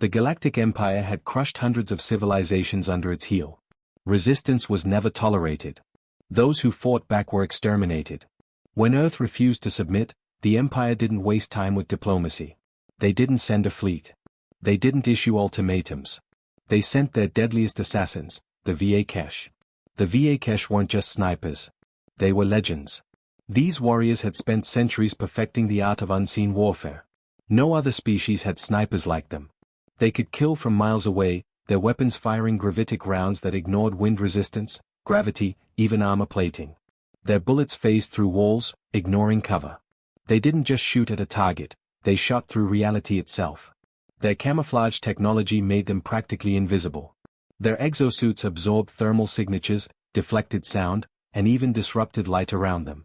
The Galactic Empire had crushed hundreds of civilizations under its heel. Resistance was never tolerated. Those who fought back were exterminated. When Earth refused to submit, the Empire didn't waste time with diplomacy. They didn't send a fleet. They didn't issue ultimatums. They sent their deadliest assassins, the VA-Kesh. The VA-Kesh weren't just snipers. They were legends. These warriors had spent centuries perfecting the art of unseen warfare. No other species had snipers like them. They could kill from miles away, their weapons firing gravitic rounds that ignored wind resistance, gravity, even armor plating. Their bullets phased through walls, ignoring cover. They didn't just shoot at a target, they shot through reality itself. Their camouflage technology made them practically invisible. Their exosuits absorbed thermal signatures, deflected sound, and even disrupted light around them.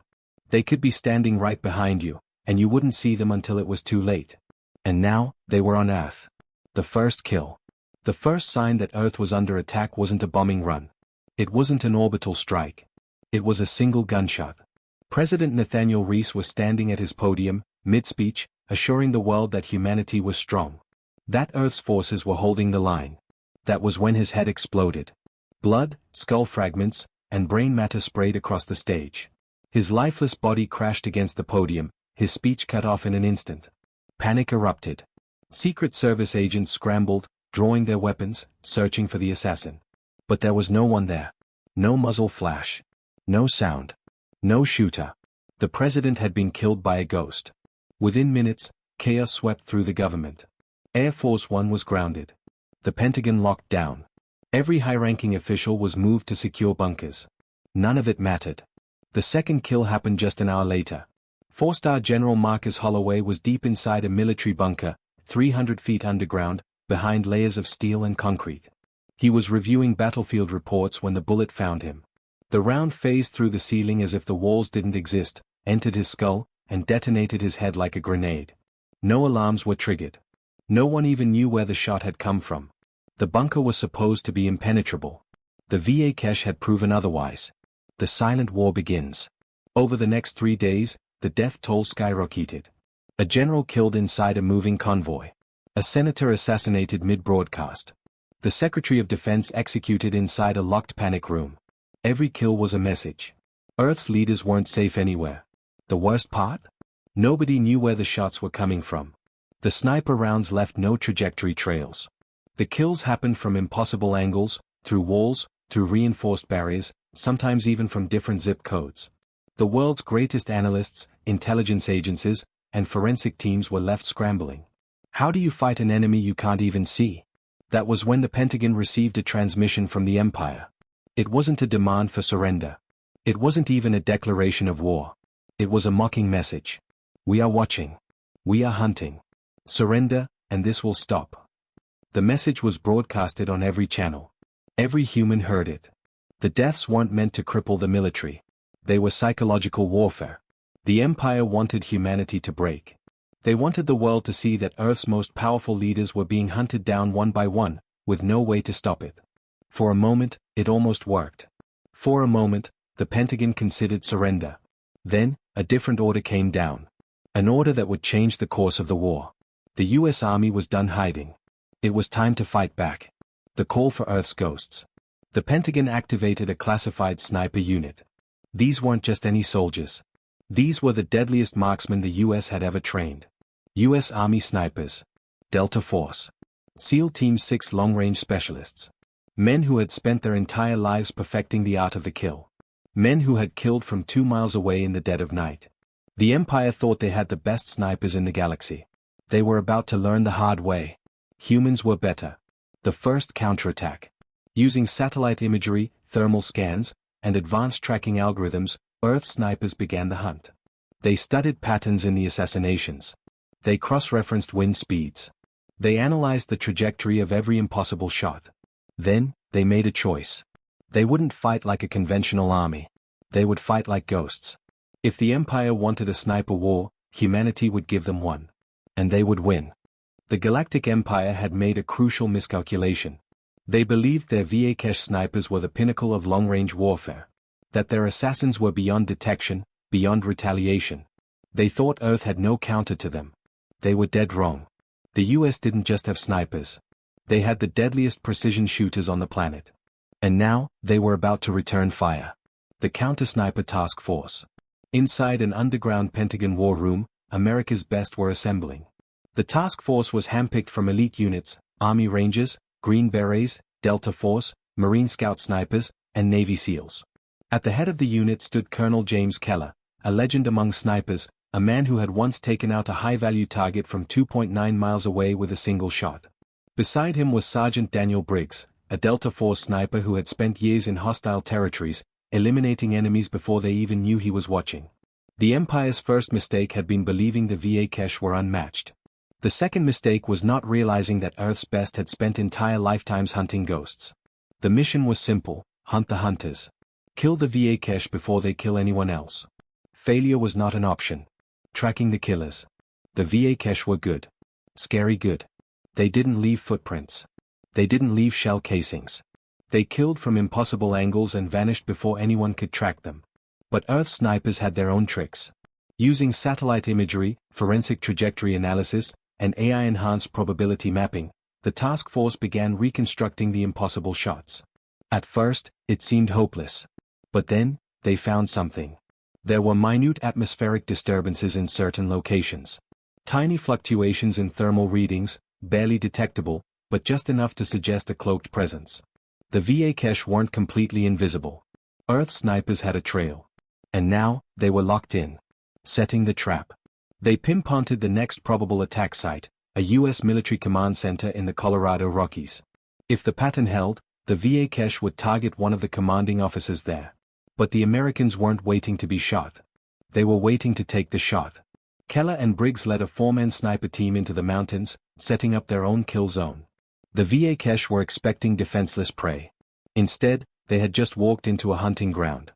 They could be standing right behind you, and you wouldn't see them until it was too late. And now, they were on Earth. The first kill. The first sign that Earth was under attack wasn't a bombing run. It wasn't an orbital strike. It was a single gunshot. President Nathaniel Reese was standing at his podium, mid-speech, assuring the world that humanity was strong. That Earth's forces were holding the line. That was when his head exploded. Blood, skull fragments, and brain matter sprayed across the stage. His lifeless body crashed against the podium, his speech cut off in an instant. Panic erupted. Secret Service agents scrambled, drawing their weapons, searching for the assassin. But there was no one there. No muzzle flash. No sound. No shooter. The president had been killed by a ghost. Within minutes, chaos swept through the government. Air Force One was grounded. The Pentagon locked down. Every high-ranking official was moved to secure bunkers. None of it mattered. The second kill happened just an hour later. Four-star General Marcus Holloway was deep inside a military bunker, 300 feet underground, behind layers of steel and concrete. He was reviewing battlefield reports when the bullet found him. The round phased through the ceiling as if the walls didn't exist, entered his skull, and detonated his head like a grenade. No alarms were triggered. No one even knew where the shot had come from. The bunker was supposed to be impenetrable. The VA-Kesh had proven otherwise. The silent war begins. Over the next 3 days, the death toll skyrocketed. A general killed inside a moving convoy. A senator assassinated mid-broadcast. The Secretary of Defense executed inside a locked panic room. Every kill was a message. Earth's leaders weren't safe anywhere. The worst part? Nobody knew where the shots were coming from. The sniper rounds left no trajectory trails. The kills happened from impossible angles, through walls, through reinforced barriers, sometimes even from different zip codes. The world's greatest analysts, intelligence agencies, and forensic teams were left scrambling. How do you fight an enemy you can't even see? That was when the Pentagon received a transmission from the Empire. It wasn't a demand for surrender. It wasn't even a declaration of war. It was a mocking message. We are watching. We are hunting. Surrender, and this will stop. The message was broadcasted on every channel. Every human heard it. The deaths weren't meant to cripple the military. They were psychological warfare. The Empire wanted humanity to break. They wanted the world to see that Earth's most powerful leaders were being hunted down one by one, with no way to stop it. For a moment, it almost worked. For a moment, the Pentagon considered surrender. Then, a different order came down. An order that would change the course of the war. The US Army was done hiding. It was time to fight back. The call for Earth's ghosts. The Pentagon activated a classified sniper unit. These weren't just any soldiers. These were the deadliest marksmen the US had ever trained. US Army snipers. Delta Force. SEAL Team 6 long-range specialists. Men who had spent their entire lives perfecting the art of the kill. Men who had killed from 2 miles away in the dead of night. The Empire thought they had the best snipers in the galaxy. They were about to learn the hard way. Humans were better. The first counterattack. Using satellite imagery, thermal scans, and advanced tracking algorithms, Earth snipers began the hunt. They studied patterns in the assassinations. They cross-referenced wind speeds. They analyzed the trajectory of every impossible shot. Then, they made a choice. They wouldn't fight like a conventional army. They would fight like ghosts. If the Empire wanted a sniper war, humanity would give them one. And they would win. The Galactic Empire had made a crucial miscalculation. They believed their VA-Kesh snipers were the pinnacle of long-range warfare. That their assassins were beyond detection, beyond retaliation. They thought Earth had no counter to them. They were dead wrong. The US didn't just have snipers. They had the deadliest precision shooters on the planet. And now, they were about to return fire. The Counter-Sniper Task Force. Inside an underground Pentagon war room, America's best were assembling. The task force was handpicked from elite units, Army Rangers, Green Berets, Delta Force, Marine Scout Snipers, and Navy SEALs. At the head of the unit stood Colonel James Keller, a legend among snipers, a man who had once taken out a high-value target from 2.9 miles away with a single shot. Beside him was Sergeant Daniel Briggs, a Delta Force sniper who had spent years in hostile territories, eliminating enemies before they even knew he was watching. The Empire's first mistake had been believing the VA Kesh were unmatched. The second mistake was not realizing that Earth's best had spent entire lifetimes hunting ghosts. The mission was simple: hunt the hunters. Kill the VA Kesh before they kill anyone else. Failure was not an option. Tracking the killers. The VA Kesh were good. Scary good. They didn't leave footprints. They didn't leave shell casings. They killed from impossible angles and vanished before anyone could track them. But Earth snipers had their own tricks. Using satellite imagery, forensic trajectory analysis, and AI-enhanced probability mapping, the task force began reconstructing the impossible shots. At first, it seemed hopeless. But then, they found something. There were minute atmospheric disturbances in certain locations. Tiny fluctuations in thermal readings, barely detectable, but just enough to suggest a cloaked presence. The VA Kesh weren't completely invisible. Earth snipers had a trail. And now, they were locked in. Setting the trap. They pinpointed the next probable attack site, a U.S. military command center in the Colorado Rockies. If the pattern held, the VA Kesh would target one of the commanding officers there. But the Americans weren't waiting to be shot. They were waiting to take the shot. Keller and Briggs led a four-man sniper team into the mountains, setting up their own kill zone. The VA Kesh were expecting defenseless prey. Instead, they had just walked into a hunting ground.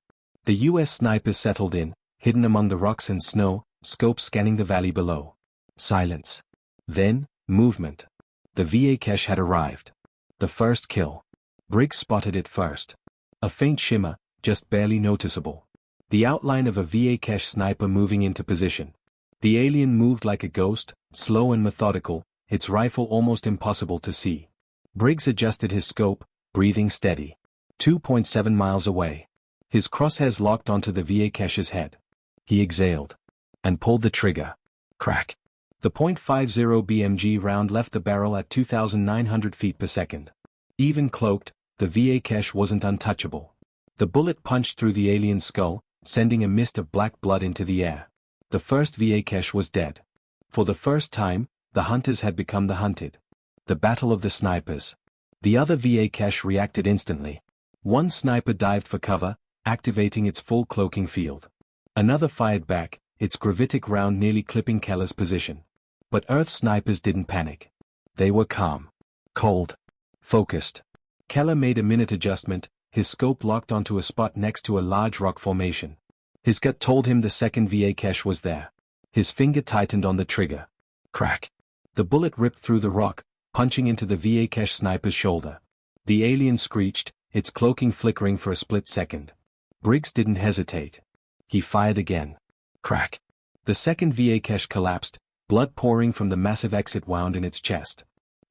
The U.S. snipers settled in, hidden among the rocks and snow, scopes scanning the valley below. Silence. Then, movement. The VA Kesh had arrived. The first kill. Briggs spotted it first. A faint shimmer, just barely noticeable. The outline of a VA Kesh sniper moving into position. The alien moved like a ghost, slow and methodical, its rifle almost impossible to see. Briggs adjusted his scope, breathing steady. 2.7 miles away. His crosshairs locked onto the VA Kesh's head. He exhaled. And pulled the trigger. Crack. The .50 BMG round left the barrel at 2,900 feet per second. Even cloaked, the VA Kesh wasn't untouchable. The bullet punched through the alien's skull, sending a mist of black blood into the air. The first VA Kesh was dead. For the first time, the hunters had become the hunted. The battle of the snipers. The other VA Kesh reacted instantly. One sniper dived for cover, activating its full cloaking field. Another fired back, its gravitic round nearly clipping Keller's position. But Earth snipers didn't panic. They were calm. Cold. Focused. Keller made a minute adjustment, his scope locked onto a spot next to a large rock formation. His gut told him the second VA Kesh was there. His finger tightened on the trigger. Crack. The bullet ripped through the rock, punching into the VA Kesh sniper's shoulder. The alien screeched, its cloaking flickering for a split second. Briggs didn't hesitate. He fired again. Crack. The second VA Kesh collapsed, blood pouring from the massive exit wound in its chest.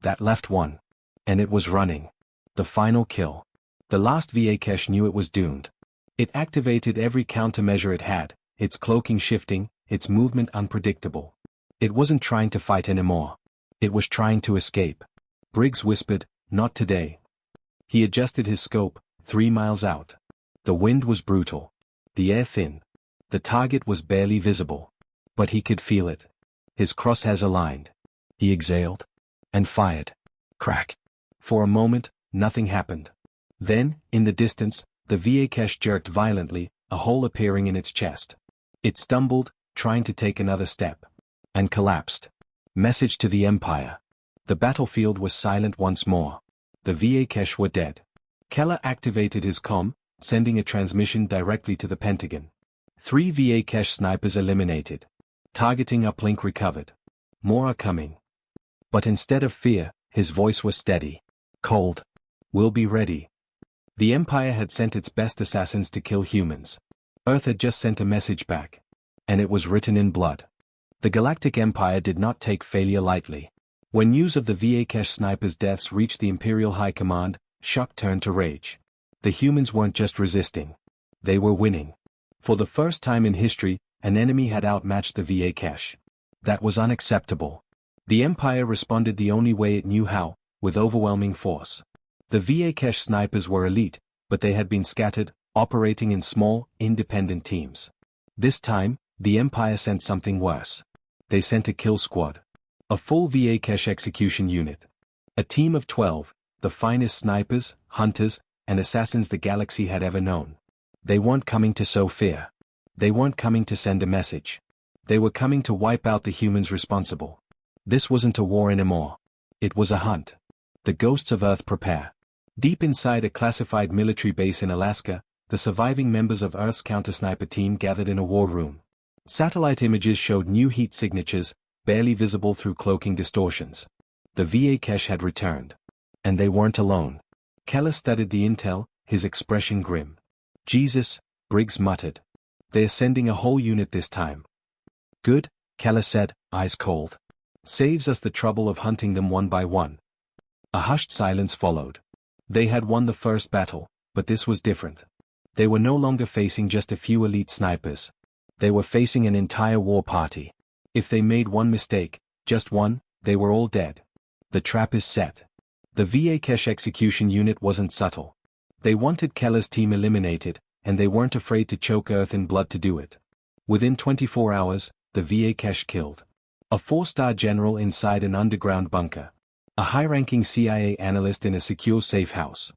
That left one. And it was running. The final kill. The last VA Kesh knew it was doomed. It activated every countermeasure it had, its cloaking shifting, its movement unpredictable. It wasn't trying to fight anymore. It was trying to escape. Briggs whispered, "Not today." He adjusted his scope, 3 miles out. The wind was brutal. The air thin. The target was barely visible. But he could feel it. His crosshairs aligned. He exhaled. And fired. Crack. For a moment, nothing happened. Then, in the distance, the VA Kesh jerked violently, a hole appearing in its chest. It stumbled, trying to take another step. And collapsed. Message to the Empire. The battlefield was silent once more. The VA Kesh were dead. Keller activated his comm, sending a transmission directly to the Pentagon. 3 VA Kesh snipers eliminated. Targeting uplink recovered. More are coming. But instead of fear, his voice was steady. Cold. We'll be ready. The Empire had sent its best assassins to kill humans. Earth had just sent a message back. And it was written in blood. The Galactic Empire did not take failure lightly. When news of the VA snipers' deaths reached the Imperial High Command, shock turned to rage. The humans weren't just resisting. They were winning. For the first time in history, an enemy had outmatched the VA. That was unacceptable. The Empire responded the only way it knew how, with overwhelming force. The VA snipers were elite, but they had been scattered, operating in small, independent teams. This time, the Empire sent something worse. They sent a kill squad. A full VA execution unit. A team of 12, the finest snipers, hunters, and assassins the galaxy had ever known. They weren't coming to sow fear. They weren't coming to send a message. They were coming to wipe out the humans responsible. This wasn't a war anymore. It was a hunt. The ghosts of Earth prepare. Deep inside a classified military base in Alaska, the surviving members of Earth's counter-sniper team gathered in a war room. Satellite images showed new heat signatures, barely visible through cloaking distortions. The VA had returned. And they weren't alone. Keller studied the intel, his expression grim. Jesus, Briggs muttered. They're sending a whole unit this time. Good, Keller said, eyes cold. Saves us the trouble of hunting them one by one. A hushed silence followed. They had won the first battle, but this was different. They were no longer facing just a few elite snipers. They were facing an entire war party. If they made one mistake, just one, they were all dead. The trap is set. The VA execution unit wasn't subtle. They wanted Keller's team eliminated, and they weren't afraid to choke Earth in blood to do it. Within 24 hours, the VA killed a 4-star general inside an underground bunker, a high-ranking CIA analyst in a secure safe house,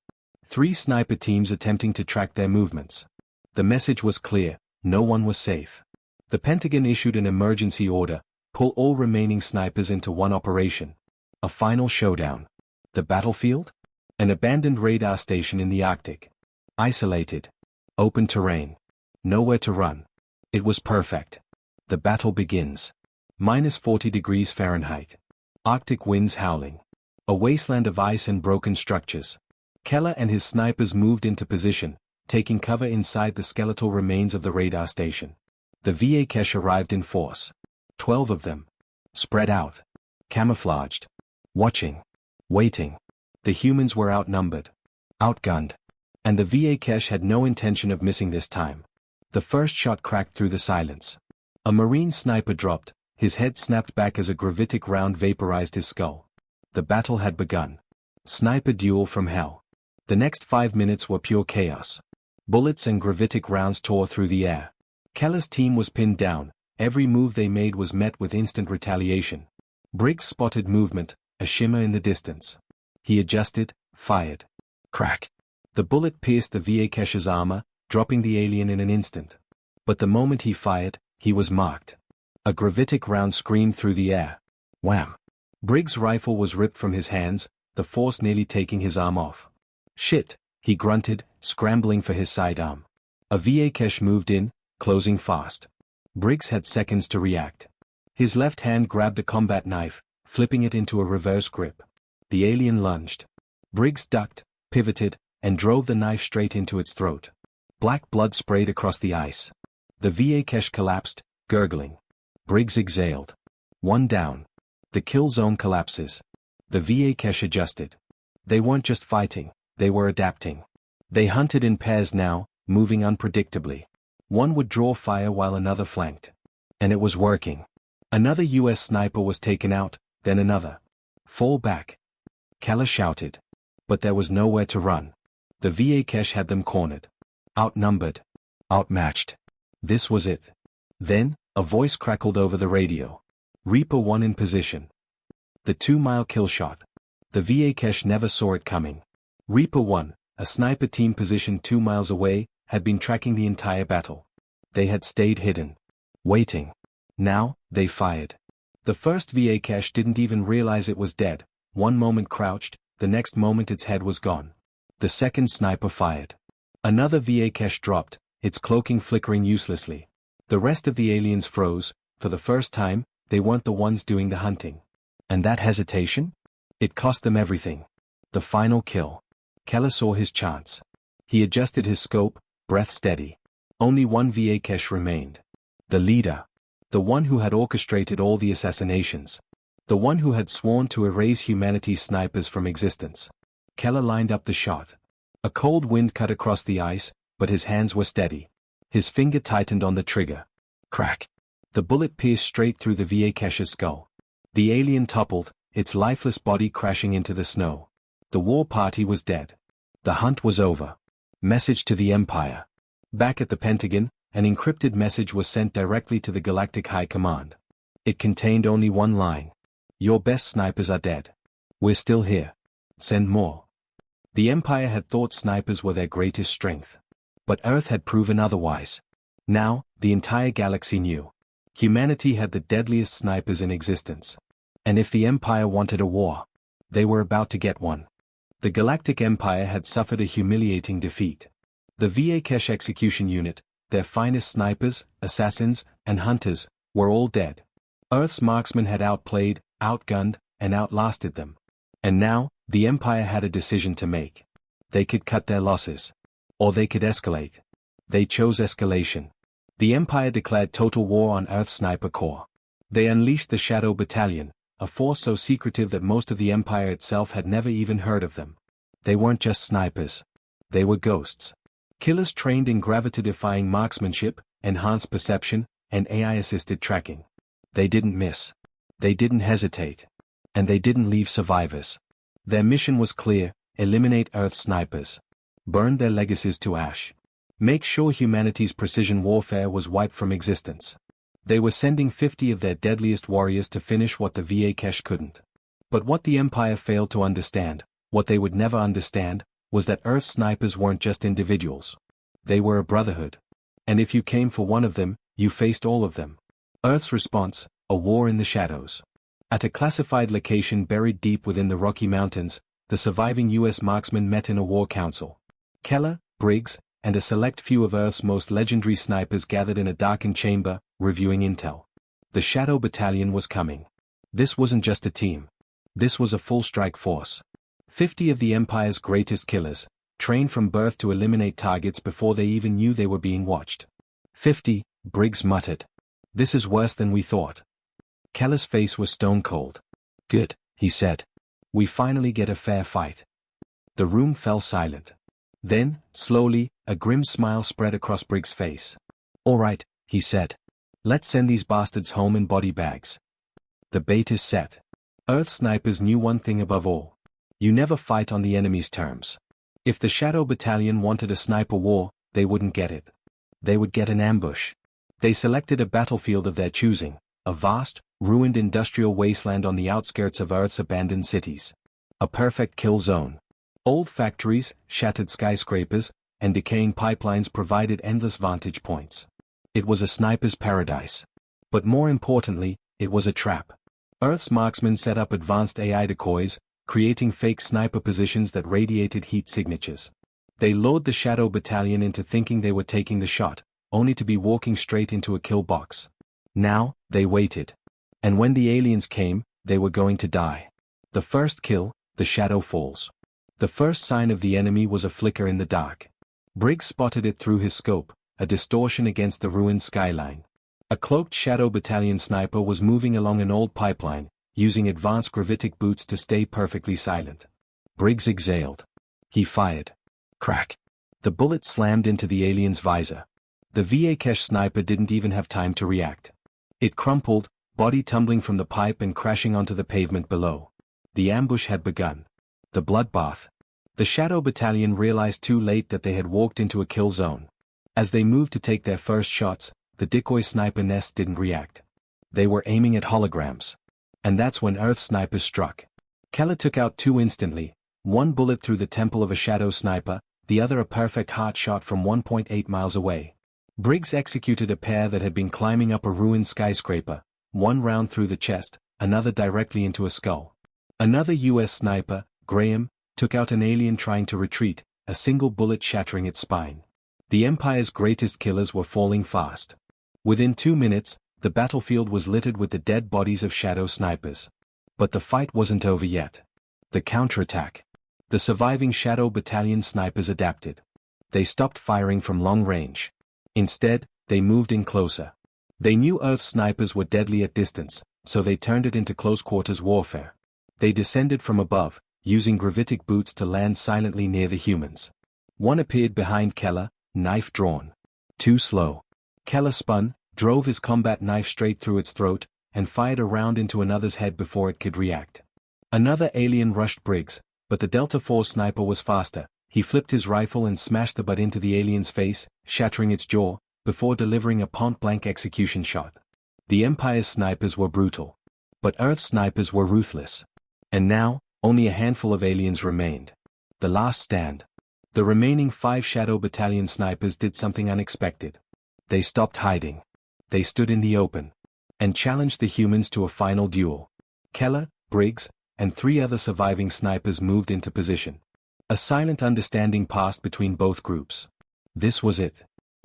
3 sniper teams attempting to track their movements. The message was clear, no one was safe. The Pentagon issued an emergency order, pull all remaining snipers into one operation. A final showdown. The battlefield? An abandoned radar station in the Arctic. Isolated. Open terrain. Nowhere to run. It was perfect. The battle begins. -40 degrees Fahrenheit. Arctic winds howling. A wasteland of ice and broken structures. Keller and his snipers moved into position, taking cover inside the skeletal remains of the radar station. The VA arrived in force. 12 of them. Spread out. Camouflaged. Watching. Waiting. The humans were outnumbered. Outgunned. And the VA had no intention of missing this time. The first shot cracked through the silence. A Marine sniper dropped, his head snapped back as a gravitic round vaporized his skull. The battle had begun. Sniper duel from hell. The next 5 minutes were pure chaos. Bullets and gravitic rounds tore through the air. Keller's team was pinned down, every move they made was met with instant retaliation. Briggs spotted movement, a shimmer in the distance. He adjusted, fired. Crack. The bullet pierced the VA armor, dropping the alien in an instant. But the moment he fired, he was marked. A gravitic round screamed through the air. Wham! Briggs' rifle was ripped from his hands, the force nearly taking his arm off. Shit, he grunted, scrambling for his sidearm. A VA moved in, closing fast. Briggs had seconds to react. His left hand grabbed a combat knife, flipping it into a reverse grip. The alien lunged. Briggs ducked, pivoted, and drove the knife straight into its throat. Black blood sprayed across the ice. The VA collapsed, gurgling. Briggs exhaled. One down. The kill zone collapses. The VA adjusted. They weren't just fighting, they were adapting. They hunted in pairs now, moving unpredictably. One would draw fire while another flanked. And it was working. Another US sniper was taken out, then another. Fall back. Keller shouted. But there was nowhere to run. The VA had them cornered. Outnumbered. Outmatched. This was it. Then, a voice crackled over the radio. Reaper 1 in position. The 2-mile kill shot. The VA never saw it coming. Reaper 1, a sniper team positioned 2 miles away, had been tracking the entire battle. They had stayed hidden. Waiting. Now, they fired. The first VA didn't even realize it was dead, one moment crouched, the next moment its head was gone. The second sniper fired. Another VA dropped, its cloaking flickering uselessly. The rest of the aliens froze. For the first time, they weren't the ones doing the hunting. And that hesitation? It cost them everything. The final kill. Keller saw his chance. He adjusted his scope, breath steady. Only one VA remained. The leader. The one who had orchestrated all the assassinations. The one who had sworn to erase humanity's snipers from existence. Keller lined up the shot. A cold wind cut across the ice, but his hands were steady. His finger tightened on the trigger. Crack! The bullet pierced straight through the Vieke's skull. The alien toppled, its lifeless body crashing into the snow. The war party was dead. The hunt was over. Message to the Empire. Back at the Pentagon, an encrypted message was sent directly to the Galactic High Command. It contained only one line. Your best snipers are dead. We're still here. Send more. The Empire had thought snipers were their greatest strength. But Earth had proven otherwise. Now, the entire galaxy knew. Humanity had the deadliest snipers in existence. And if the Empire wanted a war, they were about to get one. The Galactic Empire had suffered a humiliating defeat. The Viekesh execution unit, their finest snipers, assassins, and hunters, were all dead. Earth's marksmen had outplayed, outgunned, and outlasted them. And now, the Empire had a decision to make. They could cut their losses. Or they could escalate. They chose escalation. The Empire declared total war on Earth's Sniper Corps. They unleashed the Shadow Battalion, a force so secretive that most of the Empire itself had never even heard of them. They weren't just snipers. They were ghosts. Killers trained in gravity-defying marksmanship, enhanced perception, and AI-assisted tracking. They didn't miss. They didn't hesitate. And they didn't leave survivors. Their mission was clear: eliminate Earth's snipers. Burn their legacies to ash. Make sure humanity's precision warfare was wiped from existence. They were sending 50 of their deadliest warriors to finish what the Viekesh couldn't. But what the Empire failed to understand, what they would never understand, was that Earth's snipers weren't just individuals. They were a brotherhood. And if you came for one of them, you faced all of them. Earth's response: a war in the shadows. At a classified location buried deep within the Rocky Mountains, the surviving U.S. marksmen met in a war council. Keller, Briggs, and a select few of Earth's most legendary snipers gathered in a darkened chamber, reviewing intel. The Shadow Battalion was coming. This wasn't just a team. This was a full strike force. 50 of the Empire's greatest killers, trained from birth to eliminate targets before they even knew they were being watched. 50, Briggs muttered. This is worse than we thought. Keller's face was stone cold. Good, he said. We finally get a fair fight. The room fell silent. Then, slowly, a grim smile spread across Briggs' face. All right, he said. Let's send these bastards home in body bags. The bait is set. Earth snipers knew one thing above all. You never fight on the enemy's terms. If the Shadow Battalion wanted a sniper war, they wouldn't get it. They would get an ambush. They selected a battlefield of their choosing, a vast, ruined industrial wasteland on the outskirts of Earth's abandoned cities. A perfect kill zone. Old factories, shattered skyscrapers, and decaying pipelines provided endless vantage points. It was a sniper's paradise. But more importantly, it was a trap. Earth's marksmen set up advanced AI decoys, creating fake sniper positions that radiated heat signatures. They lured the Shadow Battalion into thinking they were taking the shot, only to be walking straight into a kill box. Now, they waited. And when the aliens came, they were going to die. The first kill, the shadow falls. The first sign of the enemy was a flicker in the dark. Briggs spotted it through his scope, a distortion against the ruined skyline. A cloaked Shadow Battalion sniper was moving along an old pipeline, using advanced gravitic boots to stay perfectly silent. Briggs exhaled. He fired. Crack. The bullet slammed into the alien's visor. The Viekesh sniper didn't even have time to react. It crumpled, body tumbling from the pipe and crashing onto the pavement below. The ambush had begun. The bloodbath. The Shadow Battalion realized too late that they had walked into a kill zone. As they moved to take their first shots, the decoy sniper nests didn't react. They were aiming at holograms. And that's when Earth snipers struck. Keller took out two instantly, one bullet through the temple of a shadow sniper, the other a perfect heart shot from 1.8 miles away. Briggs executed a pair that had been climbing up a ruined skyscraper, one round through the chest, another directly into a skull. Another U.S. sniper, Graham, took out an alien trying to retreat, a single bullet shattering its spine. The Empire's greatest killers were falling fast. Within 2 minutes, the battlefield was littered with the dead bodies of shadow snipers. But the fight wasn't over yet. The counterattack. The surviving Shadow Battalion snipers adapted. They stopped firing from long range. Instead, they moved in closer. They knew Earth's snipers were deadly at distance, so they turned it into close-quarters warfare. They descended from above, using gravitic boots to land silently near the humans. One appeared behind Keller, knife drawn. Too slow. Keller spun, drove his combat knife straight through its throat, and fired a round into another's head before it could react. Another alien rushed Briggs, but the Delta Force sniper was faster. He flipped his rifle and smashed the butt into the alien's face, shattering its jaw, before delivering a point-blank execution shot. The Empire's snipers were brutal. But Earth's snipers were ruthless. And now, only a handful of aliens remained. The last stand. The remaining 5 Shadow Battalion snipers did something unexpected. They stopped hiding. They stood in the open. And challenged the humans to a final duel. Keller, Briggs, and 3 other surviving snipers moved into position. A silent understanding passed between both groups. This was it.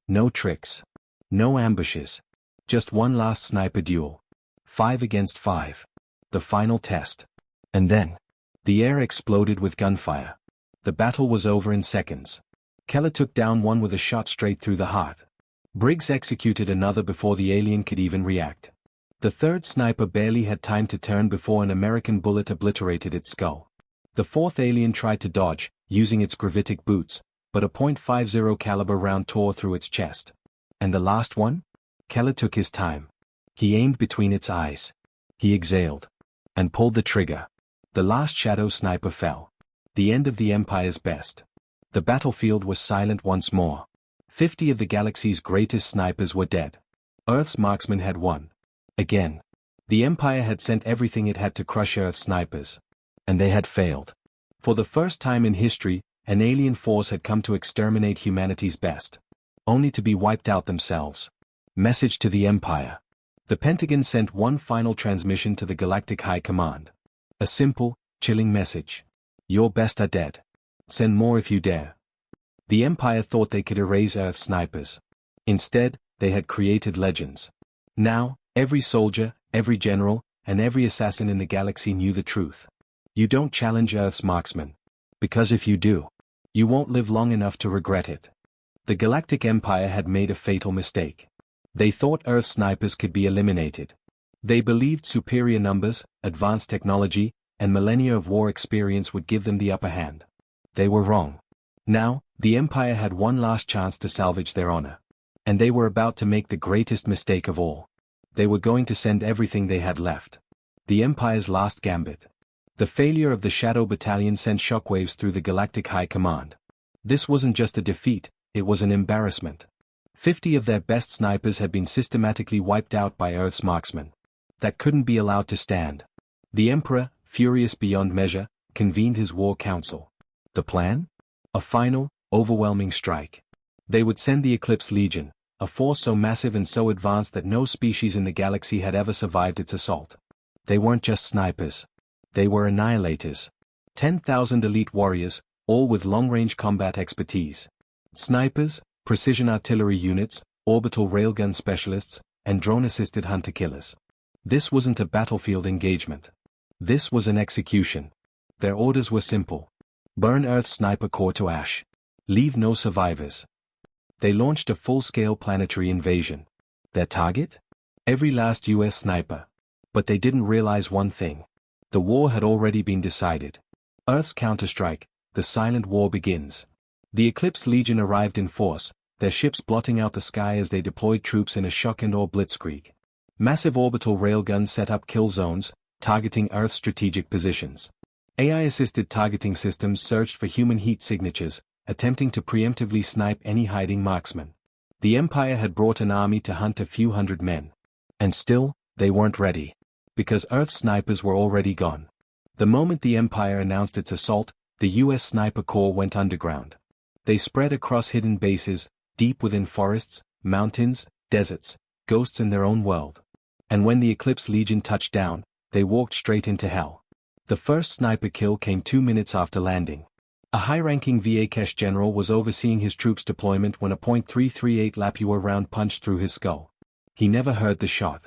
No tricks. No ambushes. Just one last sniper duel. 5 against 5. The final test. And then, the air exploded with gunfire. The battle was over in seconds. Keller took down one with a shot straight through the heart. Briggs executed another before the alien could even react. The 3rd sniper barely had time to turn before an American bullet obliterated its skull. The 4th alien tried to dodge, using its gravitic boots, but a .50 caliber round tore through its chest. And the last one? Keller took his time. He aimed between its eyes. He exhaled. And pulled the trigger. The last shadow sniper fell. The end of the Empire's best. The battlefield was silent once more. 50 of the galaxy's greatest snipers were dead. Earth's marksmen had won. Again. The Empire had sent everything it had to crush Earth's snipers. And they had failed. For the first time in history, an alien force had come to exterminate humanity's best. Only to be wiped out themselves. Message to the Empire. The Pentagon sent one final transmission to the Galactic High Command. A simple, chilling message. Your best are dead. Send more if you dare. The Empire thought they could erase Earth's snipers. Instead, they had created legends. Now, every soldier, every general, and every assassin in the galaxy knew the truth. You don't challenge Earth's marksmen. Because if you do, you won't live long enough to regret it. The Galactic Empire had made a fatal mistake. They thought Earth's snipers could be eliminated. They believed superior numbers, advanced technology, and millennia of war experience would give them the upper hand. They were wrong. Now, the Empire had one last chance to salvage their honor. And they were about to make the greatest mistake of all. They were going to send everything they had left. The Empire's last gambit. The failure of the Shadow Battalion sent shockwaves through the Galactic High Command. This wasn't just a defeat, it was an embarrassment. 50 of their best snipers had been systematically wiped out by Earth's marksmen. That couldn't be allowed to stand. The Emperor, furious beyond measure, convened his war council. The plan? A final, overwhelming strike. They would send the Eclipse Legion, a force so massive and so advanced that no species in the galaxy had ever survived its assault. They weren't just snipers. They were annihilators. 10,000 elite warriors, all with long-range combat expertise. Snipers, precision artillery units, orbital railgun specialists, and drone-assisted hunter-killers. This wasn't a battlefield engagement. This was an execution. Their orders were simple. Burn Earth's sniper corps to ash. Leave no survivors. They launched a full-scale planetary invasion. Their target? Every last US sniper. But they didn't realize one thing. The war had already been decided. Earth's counterstrike, the silent war begins. The Eclipse Legion arrived in force, their ships blotting out the sky as they deployed troops in a shock-and-awe blitzkrieg. Massive orbital railguns set up kill zones, targeting Earth's strategic positions. AI-assisted targeting systems searched for human heat signatures, attempting to preemptively snipe any hiding marksman. The Empire had brought an army to hunt a few hundred men. And still, they weren't ready. Because Earth's snipers were already gone. The moment the Empire announced its assault, the US Sniper Corps went underground. They spread across hidden bases, deep within forests, mountains, deserts, ghosts in their own world. And when the Eclipse Legion touched down, they walked straight into hell. The first sniper kill came 2 minutes after landing. A high-ranking VA general was overseeing his troops' deployment when a .338 Lapua round punched through his skull. He never heard the shot.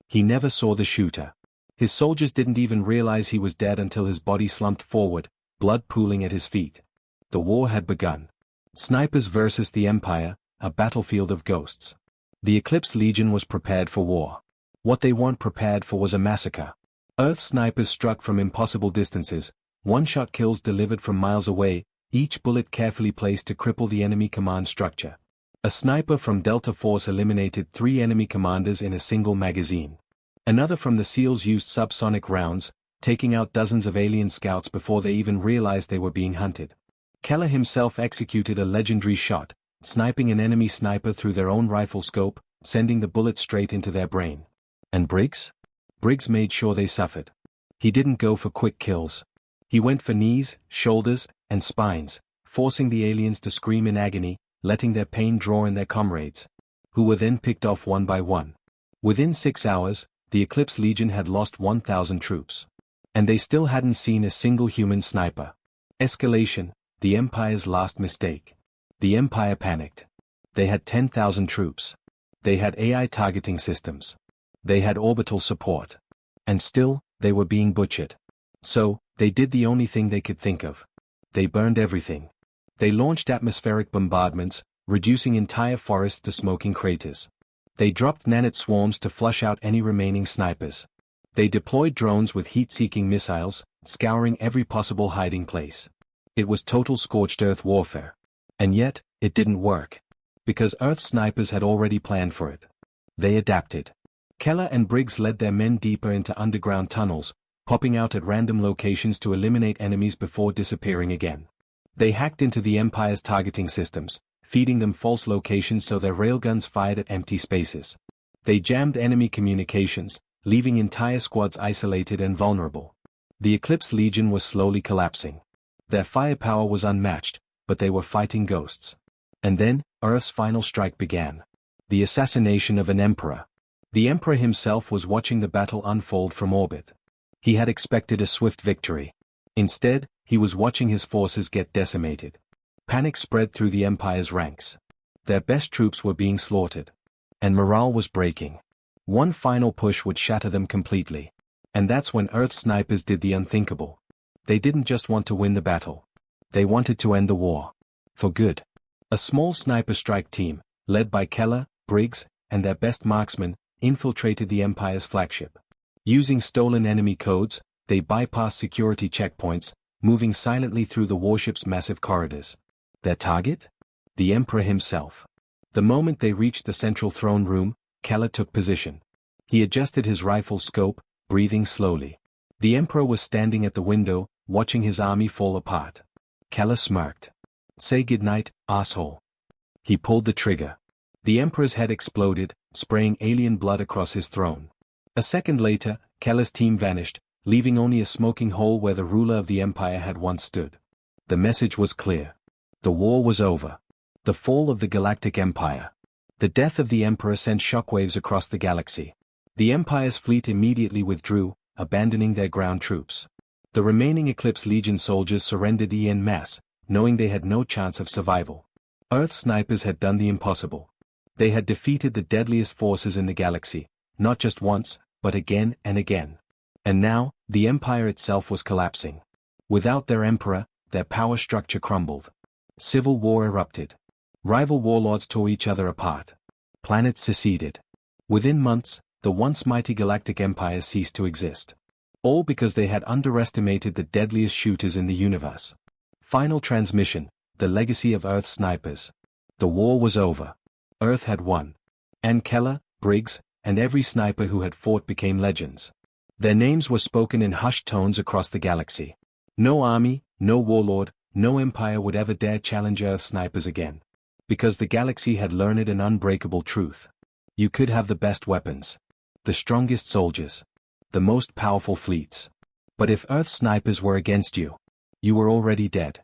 He never saw the shooter. His soldiers didn't even realize he was dead until his body slumped forward, blood pooling at his feet. The war had begun. Snipers versus the Empire, a battlefield of ghosts. The Eclipse Legion was prepared for war. What they weren't prepared for was a massacre. Earth snipers struck from impossible distances, one-shot kills delivered from miles away, each bullet carefully placed to cripple the enemy command structure. A sniper from Delta Force eliminated 3 enemy commanders in a single magazine. Another from the SEALs used subsonic rounds, taking out dozens of alien scouts before they even realized they were being hunted. Keller himself executed a legendary shot, sniping an enemy sniper through their own rifle scope, sending the bullet straight into their brain. And Briggs? Briggs made sure they suffered. He didn't go for quick kills. He went for knees, shoulders, and spines, forcing the aliens to scream in agony, letting their pain draw in their comrades, who were then picked off one by one. Within 6 hours, the Eclipse Legion had lost 1,000 troops. And they still hadn't seen a single human sniper. Escalation, the Empire's last mistake. The Empire panicked. They had 10,000 troops. They had AI targeting systems. They had orbital support. And still, they were being butchered. So, they did the only thing they could think of. They burned everything. They launched atmospheric bombardments, reducing entire forests to smoking craters. They dropped nanite swarms to flush out any remaining snipers. They deployed drones with heat-seeking missiles, scouring every possible hiding place. It was total scorched earth warfare. And yet, it didn't work. Because Earth snipers had already planned for it. They adapted. Keller and Briggs led their men deeper into underground tunnels, popping out at random locations to eliminate enemies before disappearing again. They hacked into the Empire's targeting systems, feeding them false locations so their railguns fired at empty spaces. They jammed enemy communications, leaving entire squads isolated and vulnerable. The Eclipse Legion was slowly collapsing. Their firepower was unmatched, but they were fighting ghosts. And then, Earth's final strike began. The assassination of an emperor. The emperor himself was watching the battle unfold from orbit. He had expected a swift victory. Instead, he was watching his forces get decimated. Panic spread through the Empire's ranks. Their best troops were being slaughtered. And morale was breaking. One final push would shatter them completely. And that's when Earth snipers did the unthinkable. They didn't just want to win the battle. They wanted to end the war. For good. A small sniper strike team, led by Keller, Briggs, and their best marksmen, infiltrated the Empire's flagship. Using stolen enemy codes, they bypassed security checkpoints, moving silently through the warship's massive corridors. Their target? The Emperor himself. The moment they reached the central throne room, Keller took position. He adjusted his rifle scope, breathing slowly. The Emperor was standing at the window, watching his army fall apart. Keller smirked. "Say goodnight, asshole." He pulled the trigger. The Emperor's head exploded, spraying alien blood across his throne. A second later, Keller's team vanished, leaving only a smoking hole where the ruler of the Empire had once stood. The message was clear. The war was over. The fall of the Galactic Empire. The death of the Emperor sent shockwaves across the galaxy. The Empire's fleet immediately withdrew, abandoning their ground troops. The remaining Eclipse Legion soldiers surrendered en masse, knowing they had no chance of survival. Earth snipers had done the impossible. They had defeated the deadliest forces in the galaxy, not just once, but again and again. And now, the Empire itself was collapsing. Without their emperor, their power structure crumbled. Civil war erupted. Rival warlords tore each other apart. Planets seceded. Within months, the once mighty galactic empires ceased to exist. All because they had underestimated the deadliest shooters in the universe. Final transmission, the legacy of Earth snipers. The war was over. Earth had won. And Keller, Briggs, and every sniper who had fought became legends. Their names were spoken in hushed tones across the galaxy. No army, no warlord, no empire would ever dare challenge Earth snipers again. Because the galaxy had learned an unbreakable truth. You could have the best weapons. The strongest soldiers. The most powerful fleets. But if Earth snipers were against you, you were already dead.